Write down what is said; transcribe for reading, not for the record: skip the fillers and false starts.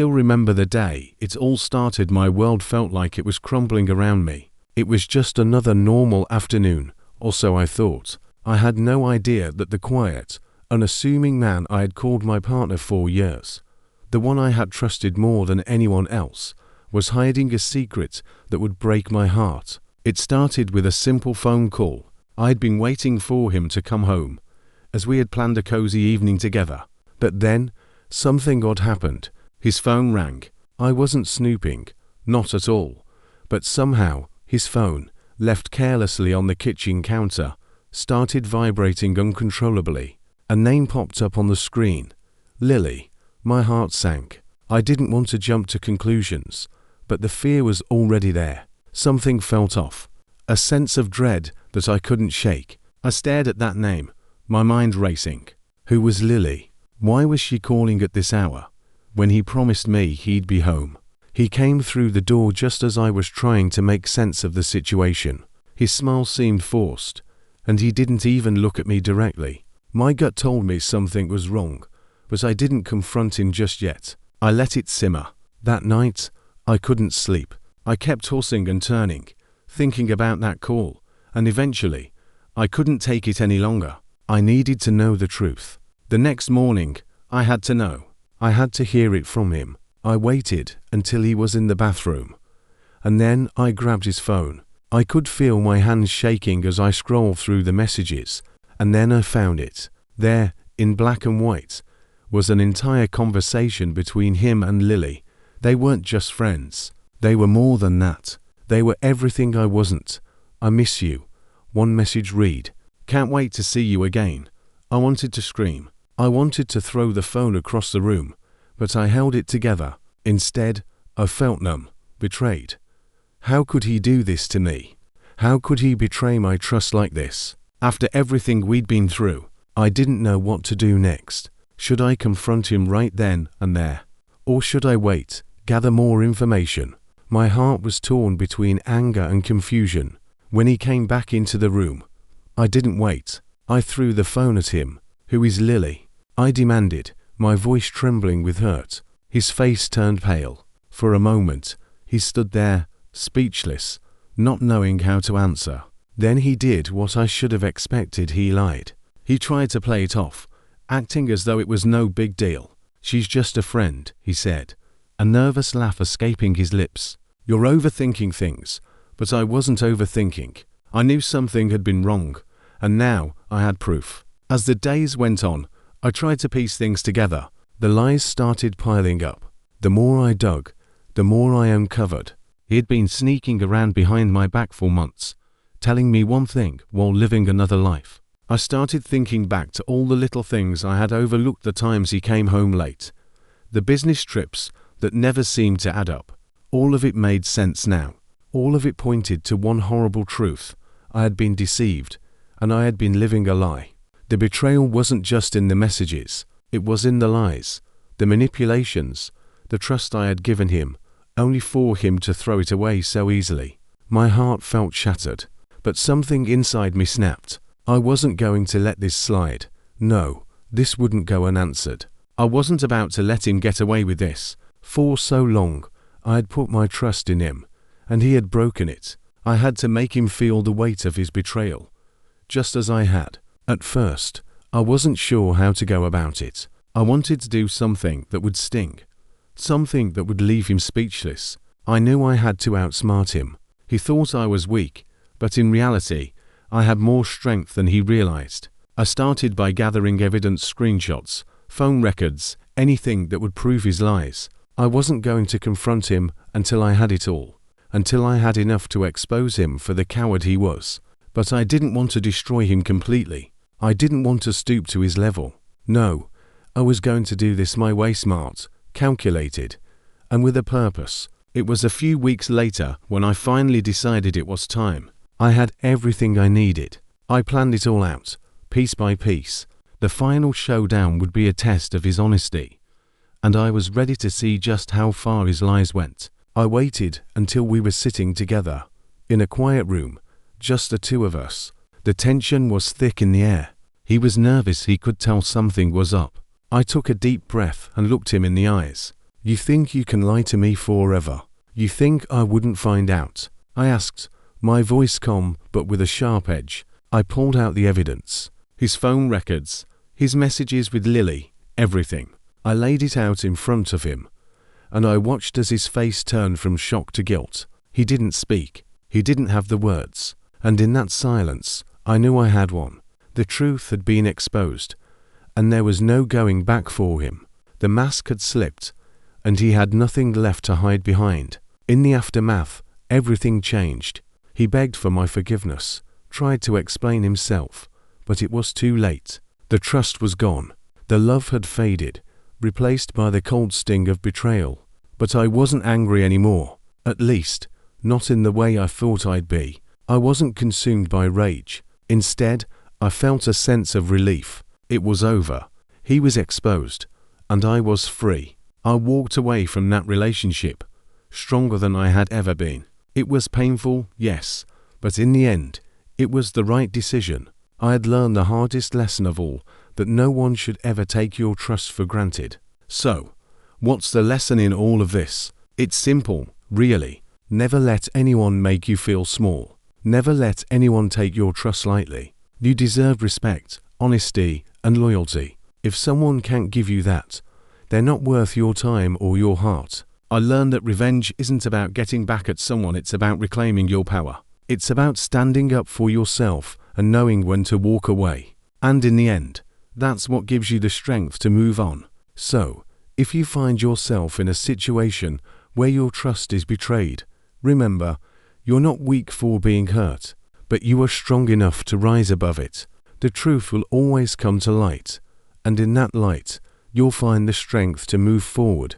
Still remember the day it all started. My world felt like it was crumbling around me. It was just another normal afternoon, or so I thought. I had no idea that the quiet, unassuming man I had called my partner for years, the one I had trusted more than anyone else, was hiding a secret that would break my heart. It started with a simple phone call. I'd been waiting for him to come home, as we had planned a cozy evening together. But then, something odd happened. His phone rang. I wasn't snooping, not at all. But somehow, his phone, left carelessly on the kitchen counter, started vibrating uncontrollably. A name popped up on the screen. Lily. My heart sank. I didn't want to jump to conclusions, but the fear was already there. Something felt off. A sense of dread that I couldn't shake. I stared at that name, my mind racing. Who was Lily? Why was she calling at this hour, when he promised me he'd be home? He came through the door just as I was trying to make sense of the situation. His smile seemed forced, and he didn't even look at me directly. My gut told me something was wrong, but I didn't confront him just yet. I let it simmer. That night, I couldn't sleep. I kept tossing and turning, thinking about that call, and eventually, I couldn't take it any longer. I needed to know the truth. The next morning, I had to know. I had to hear it from him. I waited until he was in the bathroom, and then I grabbed his phone. I could feel my hands shaking as I scrolled through the messages, and then I found it. There, in black and white, was an entire conversation between him and Lily. They weren't just friends. They were more than that. They were everything I wasn't. I miss you. One message read. Can't wait to see you again. I wanted to scream. I wanted to throw the phone across the room, but I held it together. Instead, I felt numb, betrayed. How could he do this to me? How could he betray my trust like this? After everything we'd been through, I didn't know what to do next. Should I confront him right then and there? Or should I wait, gather more information? My heart was torn between anger and confusion. When he came back into the room, I didn't wait. I threw the phone at him. Who is Lily? I demanded, my voice trembling with hurt. His face turned pale. For a moment, he stood there, speechless, not knowing how to answer. Then he did what I should have expected. He lied. He tried to play it off, acting as though it was no big deal. She's just a friend, he said, a nervous laugh escaping his lips. You're overthinking things, but I wasn't overthinking. I knew something had been wrong, and now I had proof. As the days went on, I tried to piece things together. The lies started piling up. The more I dug, the more I uncovered. He had been sneaking around behind my back for months, telling me one thing while living another life. I started thinking back to all the little things I had overlooked, the times he came home late, the business trips that never seemed to add up. All of it made sense now. All of it pointed to one horrible truth. I had been deceived, and I had been living a lie. The betrayal wasn't just in the messages. It was in the lies, the manipulations, the trust I had given him, only for him to throw it away so easily. My heart felt shattered, but something inside me snapped. I wasn't going to let this slide. No, this wouldn't go unanswered. I wasn't about to let him get away with this. For so long, I had put my trust in him, and he had broken it. I had to make him feel the weight of his betrayal, just as I had. At first, I wasn't sure how to go about it. I wanted to do something that would sting, something that would leave him speechless. I knew I had to outsmart him. He thought I was weak, but in reality, I had more strength than he realized. I started by gathering evidence, screenshots, phone records, anything that would prove his lies. I wasn't going to confront him until I had it all, until I had enough to expose him for the coward he was. But I didn't want to destroy him completely. I didn't want to stoop to his level. No, I was going to do this my way, smart, calculated, and with a purpose. It was a few weeks later when I finally decided it was time. I had everything I needed. I planned it all out, piece by piece. The final showdown would be a test of his honesty, and I was ready to see just how far his lies went. I waited until we were sitting together, in a quiet room, just the two of us. The tension was thick in the air. He was nervous. He could tell something was up. I took a deep breath and looked him in the eyes. You think you can lie to me forever. You think I wouldn't find out?" I asked, my voice calm but with a sharp edge. I pulled out the evidence. His phone records, his messages with Lily, everything. I laid it out in front of him, and I watched as his face turned from shock to guilt. He didn't speak. He didn't have the words. And in that silence, I knew I had one. The truth had been exposed, and there was no going back for him. The mask had slipped, and he had nothing left to hide behind. In the aftermath, everything changed. He begged for my forgiveness, tried to explain himself, but it was too late. The trust was gone. The love had faded, replaced by the cold sting of betrayal. But I wasn't angry anymore, at least, not in the way I thought I'd be. I wasn't consumed by rage. Instead, I felt a sense of relief. It was over. He was exposed, and I was free. I walked away from that relationship, stronger than I had ever been. It was painful, yes, but in the end, it was the right decision. I had learned the hardest lesson of all, that no one should ever take your trust for granted. So, what's the lesson in all of this? It's simple, really. Never let anyone make you feel small. Never let anyone take your trust lightly. You deserve respect, honesty, and loyalty. If someone can't give you that, they're not worth your time or your heart. I learned that revenge isn't about getting back at someone, it's about reclaiming your power. It's about standing up for yourself and knowing when to walk away. And in the end, that's what gives you the strength to move on. So, if you find yourself in a situation where your trust is betrayed, remember, you're not weak for being hurt, but you are strong enough to rise above it. The truth will always come to light, and in that light, you'll find the strength to move forward.